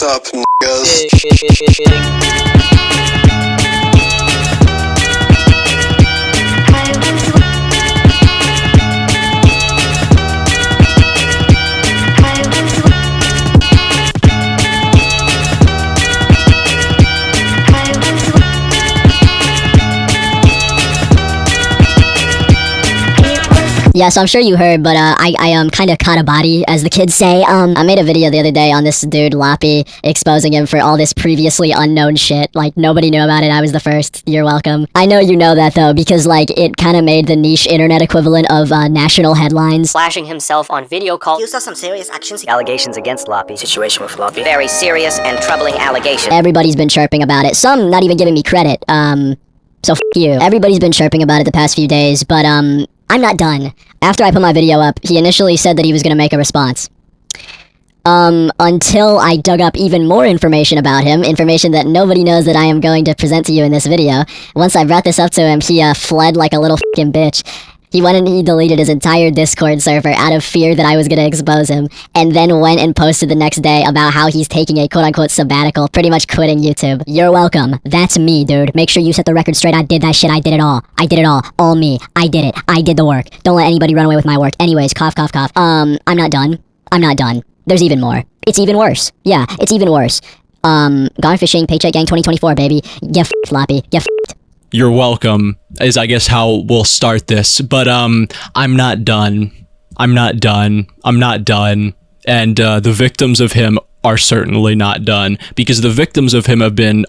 up, niggas? Yeah, so I'm sure you heard, but I kind of caught a body, as the kids say. I made a video the other day on this dude, Loppy, exposing him for all this previously unknown shit. Like, nobody knew about it. I was the first. You're welcome. I know you know that, though, because, like, it kind of made the niche internet equivalent of national headlines. Flashing himself on video call. You saw some serious actions. Allegations against Loppy. Situation with Loppy. Very serious and troubling allegations. Everybody's been chirping about it. Some not even giving me credit. So f you. Everybody's been chirping about it the past few days, but, I'm not done. After I put my video up, he initially said that he was gonna make a response. Until I dug up even more information about him, information that nobody knows that I am going to present to you in this video. Once I brought this up to him, he, fled like a little f***ing bitch. He went and he deleted his entire Discord server out of fear that I was gonna expose him, and then went and posted the next day about how he's taking a quote-unquote sabbatical, pretty much quitting YouTube. You're welcome. That's me, dude. Make sure you set the record straight. I did that shit. I did it all. I did it all. All me. I did it. I did the work. Don't let anybody run away with my work. Anyways, cough, cough, cough. I'm not done. I'm not done. There's even more. It's even worse. Yeah, it's even worse. Gone fishing, paycheck gang 2024, baby. Get f***ed, Loppy. Get f***ed. You're welcome, is I guess how we'll start this, but I'm not done. I'm not done. I'm not done. And the victims of him are certainly not done, because the victims of him have been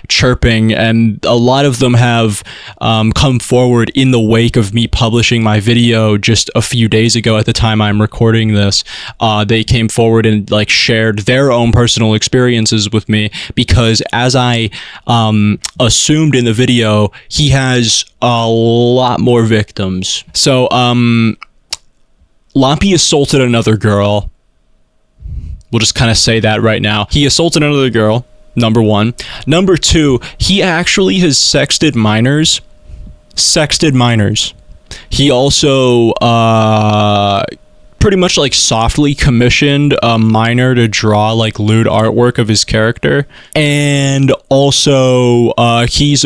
chirping, and a lot of them have come forward in the wake of me publishing my video just a few days ago at the time I'm recording this. They came forward and like shared their own personal experiences with me, because as I assumed in the video, he has a lot more victims. So Loppy assaulted another girl. We'll just kind of say that right now. He assaulted another girl, number one. Number two, he actually has sexted minors. Sexted minors. He also pretty much like softly commissioned a minor to draw like lewd artwork of his character. And also he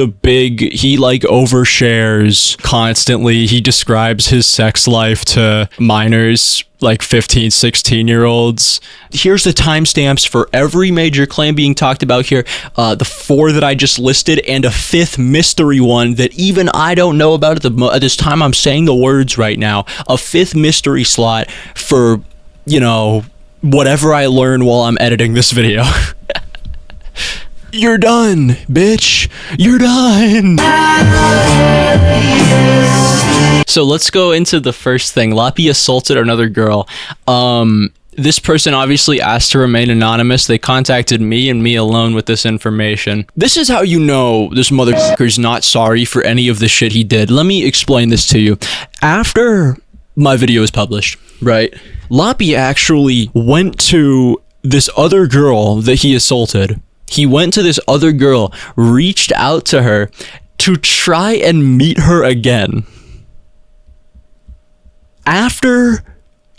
like overshares constantly. He describes his sex life to minors, like 15, 16-year-olds. Here's the timestamps for every major claim being talked about here. The 4 that I just listed, and a 5th mystery one that even I don't know about at this time I'm saying the words right now. A 5th mystery slot for, you know, whatever I learn while I'm editing this video. You're done, bitch. You're done. So let's go into the first thing. Loppy assaulted another girl. This person obviously asked to remain anonymous. They contacted me and me alone with this information. This is how you know this motherfucker's not sorry for any of the shit he did. Let me explain this to you. After my video was published, right, Loppy actually went to this other girl that he assaulted. He went to this other girl, reached out to her to try and meet her again. After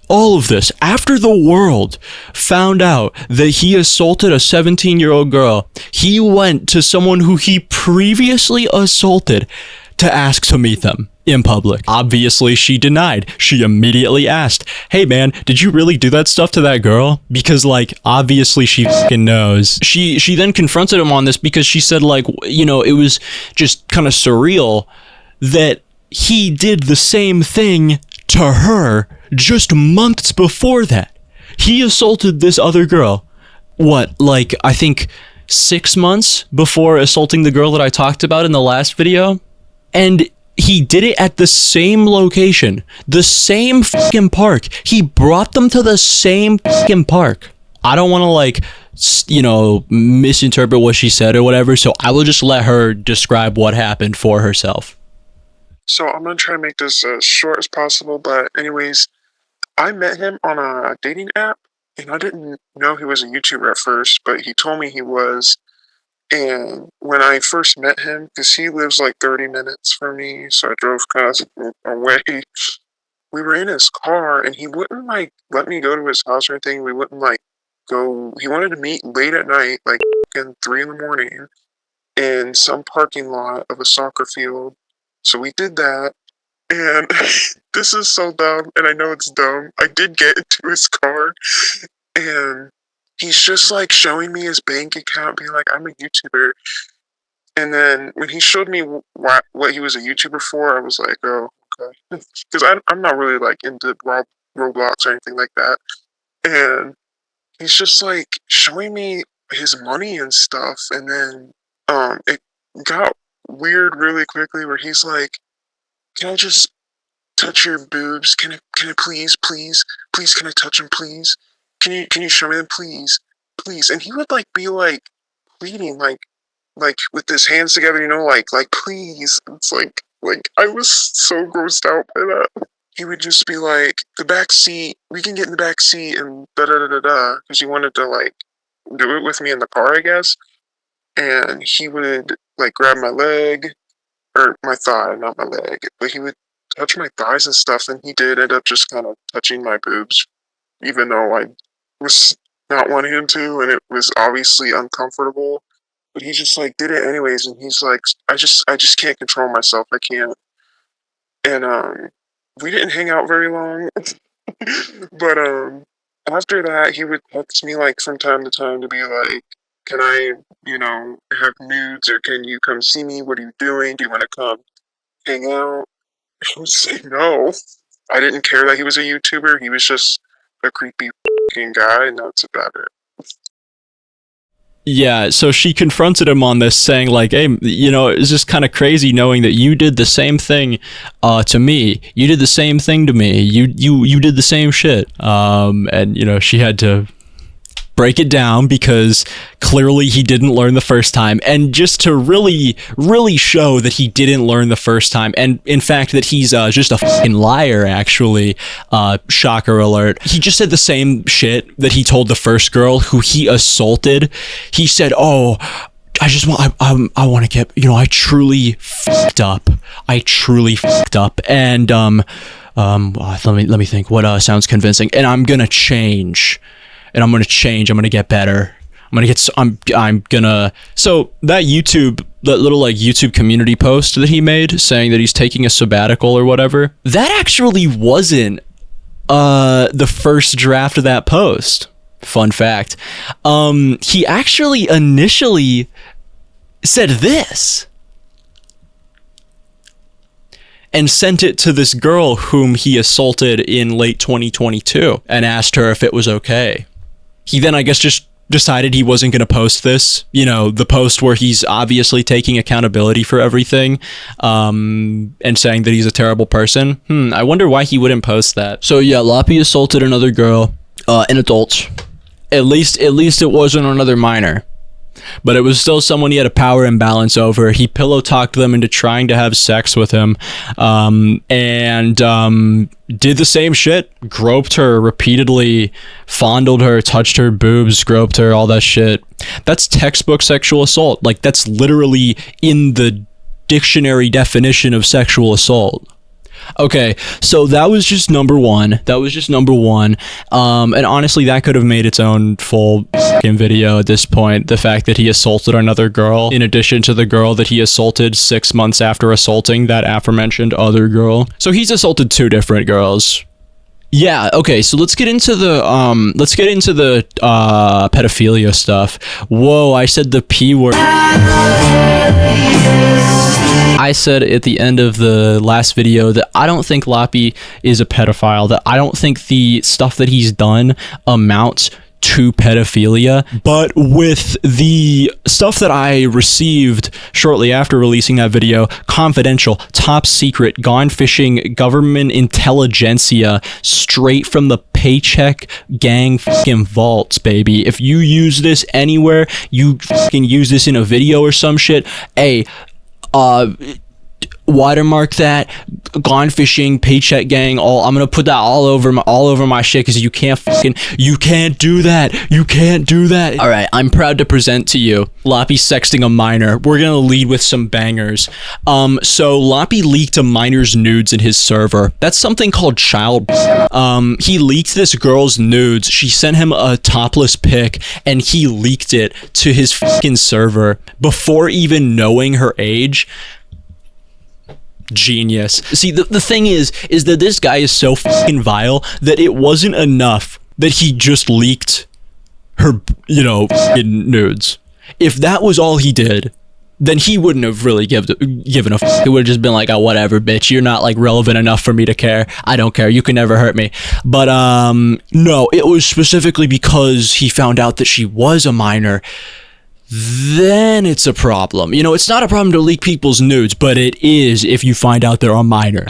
all of this, after the world found out that he assaulted a 17-year-old girl, he went to someone who he previously assaulted to ask to meet them in public. Obviously, she denied. She immediately asked, "Hey man, did you really do that stuff to that girl?" Because like, obviously she fucking knows. She then confronted him on this because she said like, you know, it was just kind of surreal that he did the same thing to her just months before that. He assaulted this other girl, what, like, I think 6 months before assaulting the girl that I talked about in the last video? And he did it at the same location, the same fucking park. He brought them to the same fucking park. I don't want to, like, you know, misinterpret what she said or whatever, so I will just let her describe what happened for herself. So I'm going to try to make this as short as possible, but anyways, I met him on a dating app, and I didn't know he was a YouTuber at first, but he told me he was. And when I first met him, because he lives like 30 minutes from me, so I drove kind of away, we were in his car, and he wouldn't like let me go to his house or anything. We wouldn't like he wanted to meet late at night, like 3 in the morning, in some parking lot of a soccer field. So we did that, and this is so dumb, and I know it's dumb. I did get into his car, and he's just like showing me his bank account, being like, I'm a YouTuber. And then when he showed me what he was a YouTuber for, I was like, oh, okay. Because I'm not really like into Roblox or anything like that. And he's just like showing me his money and stuff. And then it got weird really quickly where he's like, can I just touch your boobs? Can I please, can I touch them, please? Can you show me them, please? And he would like be like pleading, like with his hands together, like please. It's like I was so grossed out by that. He would just be like, the back seat, we can get in the back seat, and da da da da da, because he wanted to like do it with me in the car, I guess. And he would like grab my leg, or my thigh, not my leg, but he would touch my thighs and stuff, and he did end up just kind of touching my boobs, even though I was not wanting him to, and it was obviously uncomfortable. But he just like did it anyways, and he's like, I just can't control myself. I can't. And we didn't hang out very long. But after that, he would text me like from time to time to be like, can I, have nudes, or can you come see me? What are you doing? Do you want to come hang out? I would say no. I didn't care that he was a YouTuber. He was just a creepy fucking guy, and that's about it. Yeah, so she confronted him on this, saying like, hey, it's just kind of crazy knowing that you did the same thing to me. You did the same thing to me. You did the same shit. And she had to break it down because clearly he didn't learn the first time, and just to really show that he didn't learn the first time, and in fact that he's just a fucking liar, actually, shocker alert, he just said the same shit that he told the first girl who he assaulted. He said, oh, I want to get, I truly fucked up. And let me think what sounds convincing. And I'm gonna change. I'm gonna get better. So that little like YouTube community post that he made saying that he's taking a sabbatical or whatever, that actually wasn't the first draft of that post. Fun fact. He actually initially said this and sent it to this girl whom he assaulted in late 2022 and asked her if it was okay. He then, I guess, just decided he wasn't going to post this, the post where he's obviously taking accountability for everything, and saying that he's a terrible person. I wonder why he wouldn't post that. So yeah, Loppy assaulted another girl, an adult. At least it wasn't another minor. But it was still someone he had a power imbalance over. He pillow talked them into trying to have sex with him, and did the same shit. Groped her repeatedly, fondled her, touched her boobs, groped her, all that shit. That's textbook sexual assault. Like, that's literally in the dictionary definition of sexual assault. Okay, so that was just number one. And honestly, that could have made its own full fucking video at this point. The fact that he assaulted another girl, in addition to the girl that he assaulted 6 months after assaulting that aforementioned other girl. So he's assaulted 2 different girls. Yeah, okay, so let's get into the pedophilia stuff. Whoa, I said the P word. I said at the end of the last video that I don't think Loppy is a pedophile, that I don't think the stuff that he's done amounts to pedophilia, but with the stuff that I received shortly after releasing that video, confidential, top secret, gone fishing, government intelligentsia, straight from the paycheck gang fucking vaults, baby. If you use this anywhere, you fucking use this in a video or some shit, hey, watermark that, gone fishing, paycheck gang, I'm gonna put that all over my shit, because you can't do that. All right, I'm proud to present to you Loppy sexting a minor. We're gonna lead with some bangers. So Loppy leaked a minor's nudes in his server. That's something called child. He leaked this girl's nudes. She sent him a topless pic, and he leaked it to his fucking server before even knowing her age. Genius. See, the thing is that this guy is so fucking vile that it wasn't enough that he just leaked her, fucking nudes. If that was all he did, then he wouldn't have really given a fuck. It would have just been like, oh, whatever, bitch. You're not, like, relevant enough for me to care. I don't care. You can never hurt me. But, no, it was specifically because he found out that she was a minor. Then it's a problem. It's not a problem to leak people's nudes, but it is if you find out they're a minor.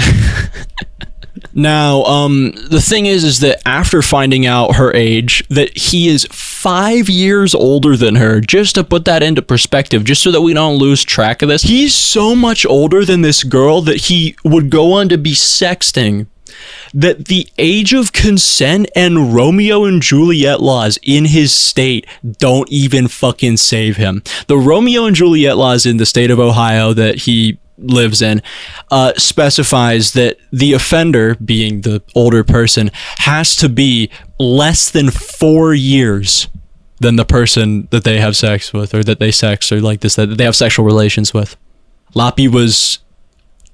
Now, the thing is that after finding out her age, that he is 5 years older than her, just to put that into perspective, just so that we don't lose track of this, he's so much older than this girl that he would go on to be sexting, that the age of consent and Romeo and Juliet laws in his state don't even fucking save him. The Romeo and Juliet laws in the state of Ohio that he lives in specifies that the offender, being the older person, has to be less than 4 years than the person that they have sex with, or that they sex, or like this, that they have sexual relations with. Loppy was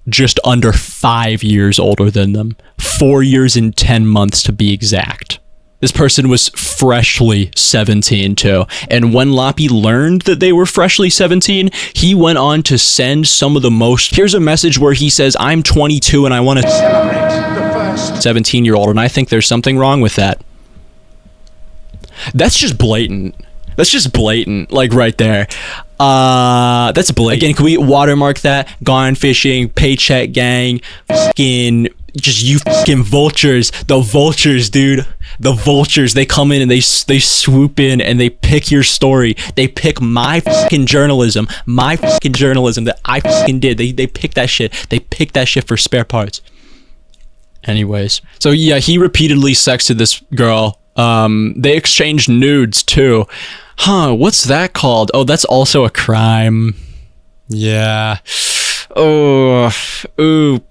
just under 5 years older than them. 4 years and 10 months to be exact. This person was freshly 17 too. And when Loppy learned that they were freshly 17, he went on to send some of the most... Here's a message where he says, I'm 22 and I want to... 17-year-old, and I think there's something wrong with that. That's just blatant. Like right there. That's blatant. Again, can we watermark that? Gone fishing, paycheck gang, fucking, just you fucking vultures. The vultures, dude. The vultures, they come in and they swoop in and they pick your story. They pick my fucking journalism that I fucking did. They pick that shit. They pick that shit for spare parts. Anyways, so yeah, he repeatedly sexted this girl. They exchanged nudes too. What's that called? Oh, that's also a crime. Yeah. Oh, oops.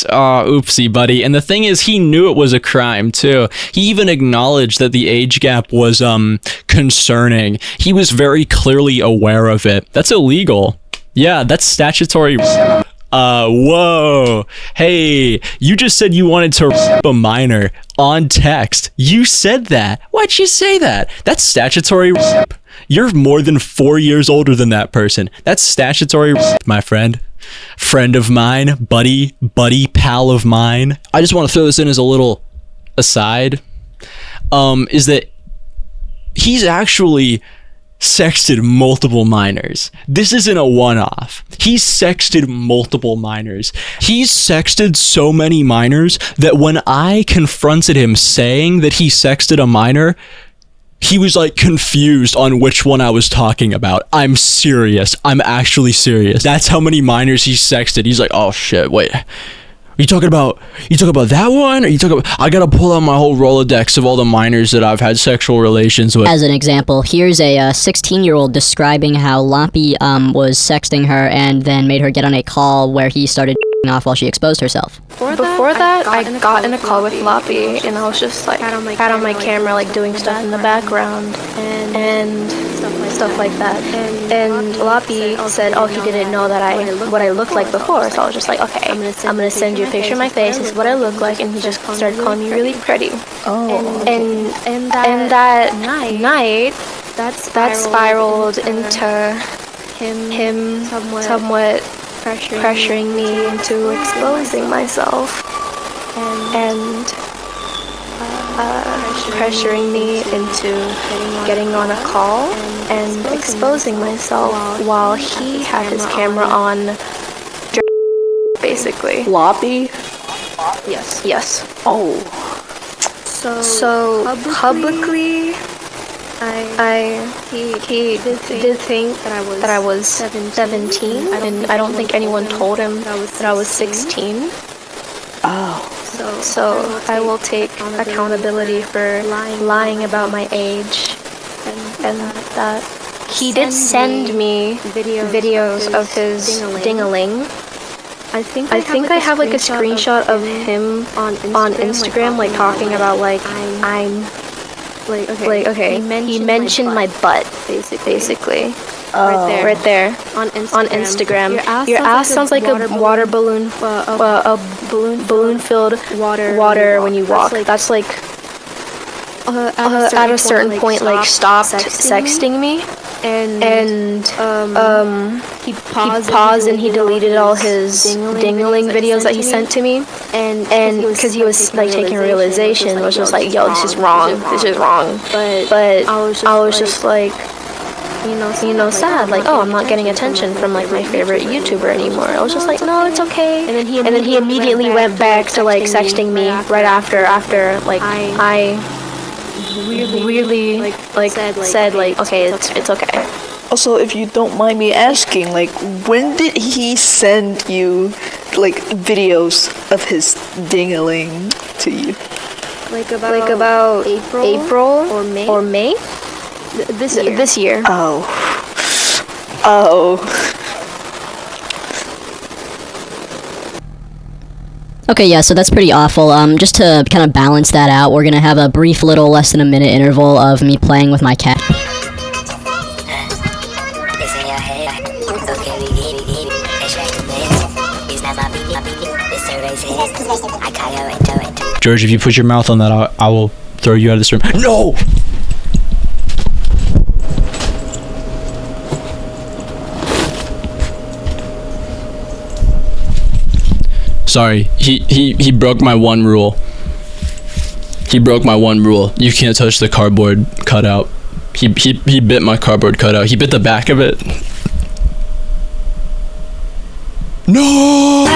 Oopsie, buddy. And the thing is, he knew it was a crime too. He even acknowledged that the age gap was concerning. He was very clearly aware of it. That's illegal. Yeah, that's statutory. Whoa. Hey, you just said you wanted to rape a minor on text. You said that. Why'd you say that? That's statutory rape. You're more than 4 years older than that person. That's statutory rape, my friend. Friend of mine, buddy, pal of mine. I just want to throw this in as a little aside. Is that he's actually sexted multiple minors. This isn't a one-off. He's sexted multiple minors. He's sexted so many minors that when I confronted him saying that he sexted a minor, he was like confused on which one I was talking about. I'm serious. I'm actually serious. That's how many minors he's sexted. He's like, oh shit, wait. You talking about that one? Or you talking about... I gotta pull out my whole Rolodex of all the minors that I've had sexual relations with. As an example, here's a 16-year-old describing how Loppy was sexting her and then made her get on a call where he started off while she exposed herself. Before that, I got in a call with Loppy, and I was just like, had on my camera, like doing stuff in the background, and stuff like that. And Loppy said, oh, he didn't know that what I looked like before, so I was just like, okay, I'm gonna send you a picture of my face, this is what I look like, and he just started calling me really pretty. Oh. And that night, that spiraled into him somewhat pressuring me into exposing myself and pressuring me into getting on a call and exposing myself while he had his camera on, basically. Loppy? Yes. Oh. So publicly, He did think that I was 17, and I don't think anyone told him that I was 16. Oh. So I will take accountability for lying about my age, and that he did send me videos of his ding-a-ling. I think I have like a screenshot of him on Instagram, like talking about like I'm like okay. He mentioned my butt basically. Right there on Instagram. Your ass sounds like a water balloon, balloon filled water when you walk. That's like at a certain point, like stopped sexting me, and he paused and he deleted all his ding-a-ling videos that he sent to me, and because he was like taking a realization, was just like, yo, this is wrong. But I was just like, you know, sad, like, oh, I'm not getting attention from like my favorite YouTuber anymore. I was just like, no, it's okay. And then he immediately went back to like sexting me right after like I really like said like, okay, it's okay. Also, if you don't mind me asking, like, when did he send you like videos of his ding-a-ling to you? Like about April or May? This year. Oh. Okay, yeah, so that's pretty awful. Just to kind of balance that out, we're gonna have a brief little less than a minute interval of me playing with my cat. George, if you put your mouth on that, I will throw you out of this room. No! Sorry, he broke my one rule. He broke my one rule. You can't touch the cardboard cutout. He bit my cardboard cutout. He bit the back of it. No!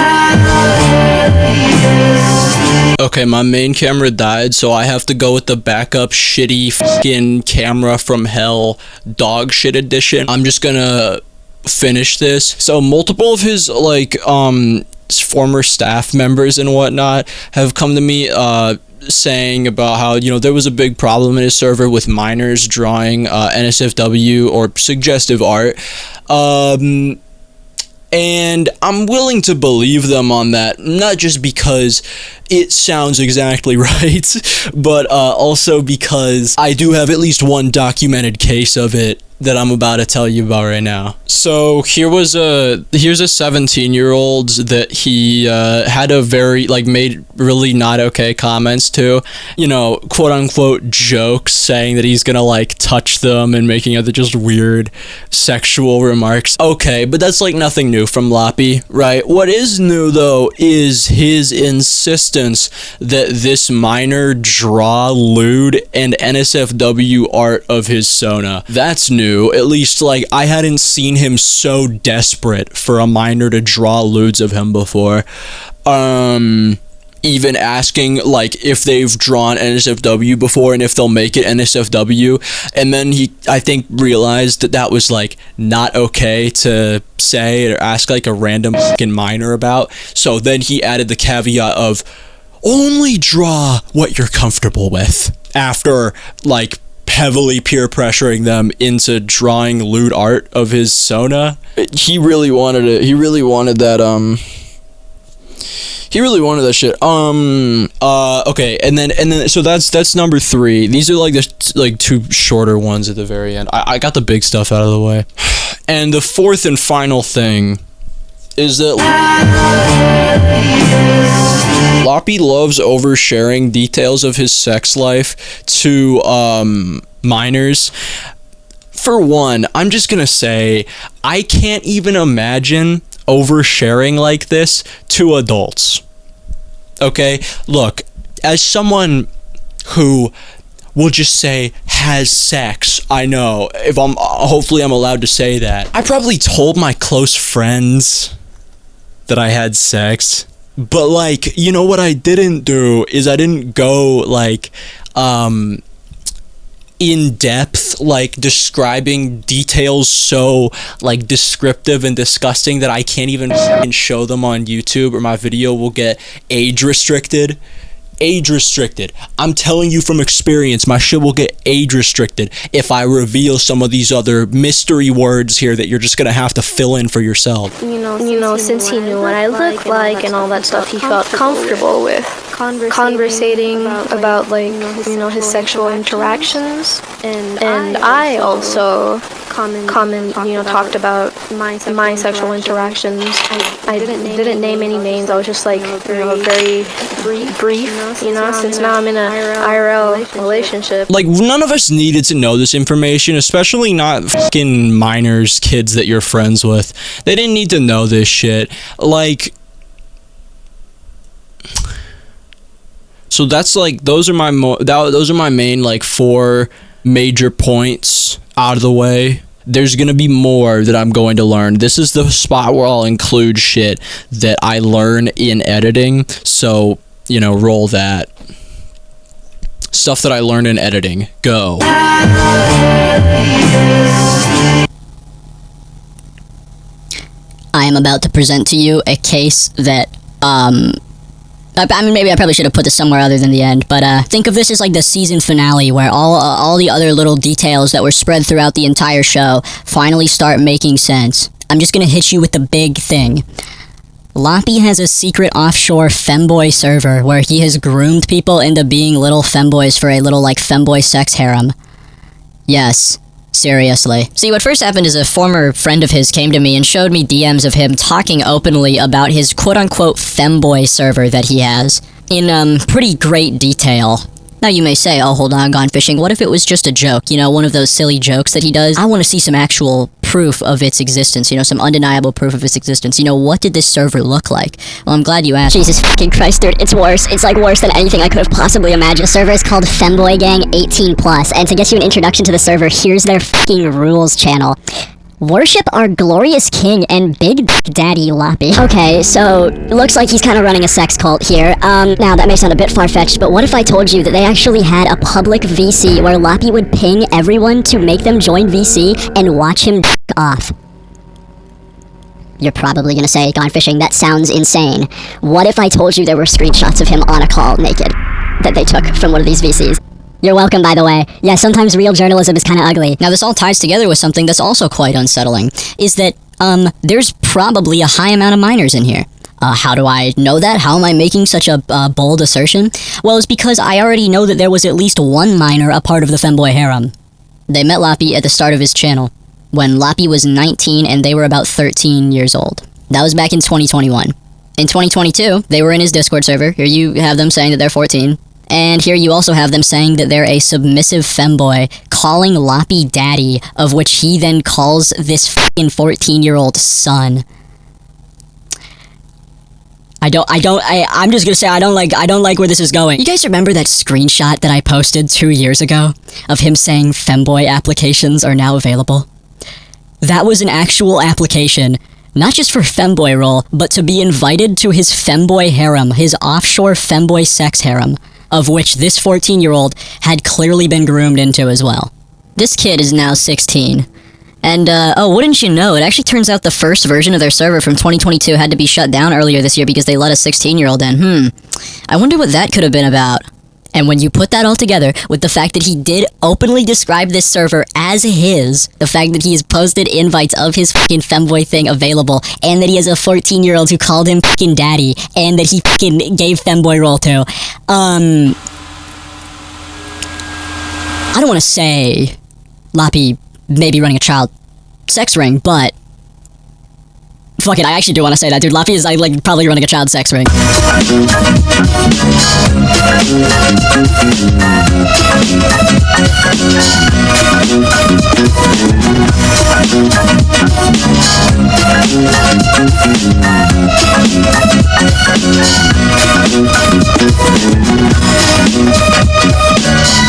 Okay, my main camera died, so I have to go with the backup shitty fucking camera from hell dog shit edition. I'm just gonna finish this. So multiple of his like former staff members and whatnot have come to me saying about how, you know, there was a big problem in his server with minors drawing NSFW or suggestive art. And I'm willing to believe them on that, not just because it sounds exactly right, but also because I do have at least one documented case of it that I'm about to tell you about right now. So here's a 17-year-old that he had a very, like, made really not okay comments to, you know, quote unquote jokes, saying that he's gonna like touch them and making other just weird sexual remarks. Okay, but that's like nothing new from Loppy, right? What is new though is his insistence that this minor draw lewd and NSFW art of his Sona. That's new. At least, like, I hadn't seen him so desperate for a minor to draw lewds of him before. Even asking, like, if they've drawn NSFW before and if they'll make it NSFW. And then he, I think, realized that that was, like, not okay to say or ask, like, a random fucking minor about. So then he added the caveat of, only draw what you're comfortable with. After, like, heavily peer pressuring them into drawing lewd art of his Sona. He really wanted it. He really wanted that shit. Okay, and then so that's number 3. These are like the two shorter ones at the very end. I got the big stuff out of the way. And the fourth and final thing is that Loppy loves oversharing details of his sex life to minors. For one, I'm just gonna say, I can't even imagine oversharing like this to adults. Okay? Look, as someone who will just say has sex, I know, if hopefully I'm allowed to say that, I probably told my close friends that I had sex. But, like, you know what I didn't do is I didn't go, like, in depth, like describing details so like descriptive and disgusting that I can't even show them on YouTube, or my video will get age restricted. Age restricted. I'm telling you from experience, my shit will get age restricted if I reveal some of these other mystery words here that you're just gonna have to fill in for yourself. You know, since he knew what I looked like and all that stuff, he felt comfortable with conversating about like, you know, his sexual interactions. And I also talked about my sexual interactions. I didn't name any names. I was just like, you know, very brief, you know, since now I'm in a IRL relationship. Like, none of us needed to know this information, especially not fucking minors, kids that you're friends with. They didn't need to know this shit. Like, so that's like, those are my main like 4 major points out of the way. There's gonna be more that I'm going to learn. This is the spot where I'll include shit that I learn in editing. So, you know, roll that. Stuff that I learned in editing. Go. I am about to present to you a case that, I mean, maybe I probably should have put this somewhere other than the end, but think of this as like the season finale where all the other little details that were spread throughout the entire show finally start making sense. I'm just gonna hit you with the big thing. Loppy has a secret offshore femboy server where he has groomed people into being little femboys for a little like femboy sex harem. Yes. Seriously. See, what first happened is a former friend of his came to me and showed me DMs of him talking openly about his quote-unquote femboy server that he has, in pretty great detail. Now you may say, oh, hold on, Gone Fishing, what if it was just a joke? You know, one of those silly jokes that he does? I want to see some actual proof of its existence, you know, some undeniable proof of its existence. You know, what did this server look like? Well, I'm glad you asked. Jesus fucking Christ, dude, it's worse. It's like worse than anything I could have possibly imagined. The server is called Femboy Gang 18+, and to get you an introduction to the server, here's their fucking rules channel. Worship our glorious king and big daddy Loppy. Okay, so looks like he's kind of running a sex cult here. Now that may sound a bit far-fetched, but what if I told you that they actually had a public VC where Loppy would ping everyone to make them join VC and watch him off? You're probably gonna say, Gone Fishing, that sounds insane. What if I told you there were screenshots of him on a call naked that they took from one of these VCs? You're welcome, by the way. Yeah, sometimes real journalism is kind of ugly. Now this all ties together with something that's also quite unsettling, is that, there's probably a high amount of minors in here. How do I know that? How am I making such a bold assertion? Well, it's because I already know that there was at least one minor a part of the femboy harem. They met Loppy at the start of his channel, when Loppy was 19 and they were about 13 years old. That was back in 2021. In 2022, they were in his Discord server. Here you have them saying that they're 14. And here you also have them saying that they're a submissive femboy, calling Loppy daddy, of which he then calls this fucking 14-year-old son. I'm just gonna say I don't like where this is going. You guys remember that screenshot that I posted 2 years ago of him saying femboy applications are now available? That was an actual application, not just for femboy role, but to be invited to his femboy harem, his offshore femboy sex harem, of which this 14-year-old had clearly been groomed into as well. This kid is now 16. And, oh, wouldn't you know, it actually turns out the first version of their server from 2022 had to be shut down earlier this year because they let a 16-year-old in. I wonder what that could have been about. And when you put that all together with the fact that he did openly describe this server as his, the fact that he has posted invites of his fucking femboy thing available, and that he has a 14-year-old who called him fucking daddy, and that he fucking gave femboy role to, I don't want to say Loppy may be running a child sex ring, but fuck it, I actually do want to say that, dude. Loppy is like probably running a child sex ring.